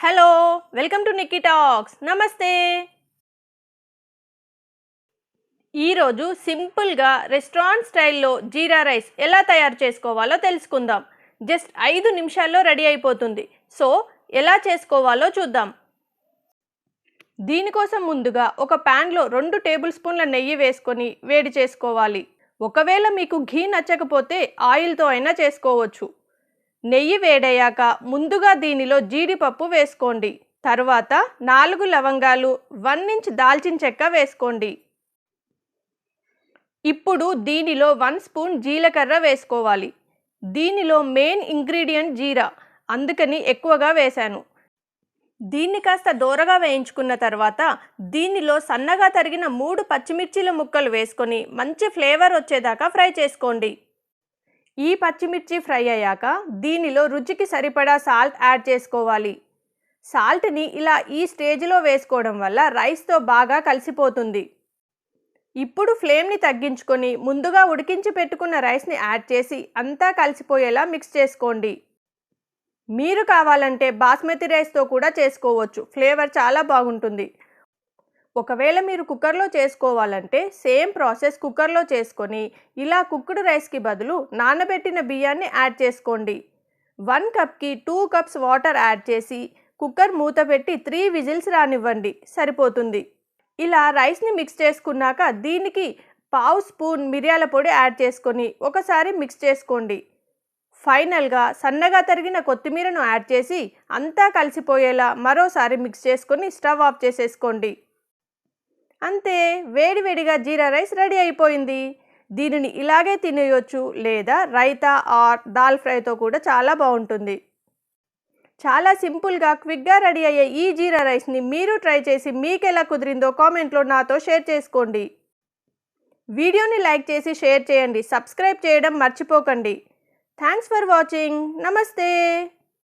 Hello welcome to Nikki talks. నమస్తే. ఈరోజు సింపుల్గా రెస్టారెంట్ స్టైల్లో జీరా రైస్ ఎలా తయారు చేసుకోవాలో తెలుసుకుందాం. జస్ట్ 5 నిమిషాల్లో రెడీ అయిపోతుంది. సో ఎలా చేసుకోవాలో చూద్దాం. దీనికోసం ముందుగా ఒక ప్యాన్లో 2 టేబుల్ స్పూన్ల నెయ్యి వేసుకొని వేడి చేసుకోవాలి. ఒకవేళ మీకు ఘీ నచ్చకపోతే ఆయిల్తో అయినా చేసుకోవచ్చు. నెయ్యి వేడయ్యాక ముందుగా దీనిలో జీడిపప్పు వేసుకోండి. తర్వాత 4 లవంగాలు, 1 ఇంచ్ దాల్చిన చెక్క వేసుకోండి. ఇప్పుడు దీనిలో 1 స్పూన్ జీలకర్ర వేసుకోవాలి. దీనిలో మెయిన్ ఇంగ్రీడియంట్ జీరా, అందుకని ఎక్కువగా వేశాను. దీన్ని కాస్త దోరగా వేయించుకున్న తర్వాత దీనిలో సన్నగా తరిగిన 3 పచ్చిమిర్చీల ముక్కలు వేసుకొని మంచి ఫ్లేవర్ వచ్చేదాకా ఫ్రై చేసుకోండి. ఈ పచ్చిమిర్చి ఫ్రై అయ్యాక దీనిలో రుచికి సరిపడా సాల్ట్ యాడ్ చేసుకోవాలి. సాల్ట్ని ఇలా ఈ స్టేజ్లో వేసుకోవడం వల్ల రైస్తో బాగా కలిసిపోతుంది. ఇప్పుడు ఫ్లేమ్ని తగ్గించుకొని ముందుగా ఉడికించి పెట్టుకున్న రైస్ని యాడ్ చేసి అంతా కలిసిపోయేలా మిక్స్ చేసుకోండి. మీరు కావాలంటే బాస్మతి రైస్తో కూడా చేసుకోవచ్చు. ఫ్లేవర్ చాలా బాగుంటుంది. ఒకవేళ మీరు కుక్కర్లో చేసుకోవాలంటే సేమ్ ప్రాసెస్ కుక్కర్లో చేసుకొని ఇలా కుక్డ్ రైస్కి బదులు నానబెట్టిన బియ్యాన్ని యాడ్ చేసుకోండి. 1 కప్కి 2 కప్స్ వాటర్ యాడ్ చేసి కుక్కర్ మూత పెట్టి 3 విజిల్స్ రానివ్వండి, సరిపోతుంది. ఇలా రైస్ని మిక్స్ చేసుకున్నాక దీనికి 1/2 స్పూన్ మిరియాల పొడి యాడ్ చేసుకొని ఒకసారి మిక్స్ చేసుకోండి. ఫైనల్గా సన్నగా తరిగిన కొత్తిమీరను యాడ్ చేసి అంతా కలిసిపోయేలా మరోసారి మిక్స్ చేసుకొని స్టవ్ ఆఫ్ చేసేసుకోండి. అంతే, వేడివేడిగా జీరా రైస్ రెడీ అయిపోయింది. దీనిని ఇలాగే తినేయొచ్చు లేదా రైతా ఆర్ దాల్ ఫ్రైతో కూడా చాలా బాగుంటుంది. చాలా సింపుల్గా క్విక్గా రెడీ అయ్యే ఈ జీరా రైస్ని మీరు ట్రై చేసి మీకు ఎలా కుదిరిందో కామెంట్లో నాతో షేర్ చేసుకోండి. వీడియోని లైక్ చేసి షేర్ చేయండి. సబ్స్క్రైబ్ చేయడం మర్చిపోకండి. Thanks for watching. నమస్తే.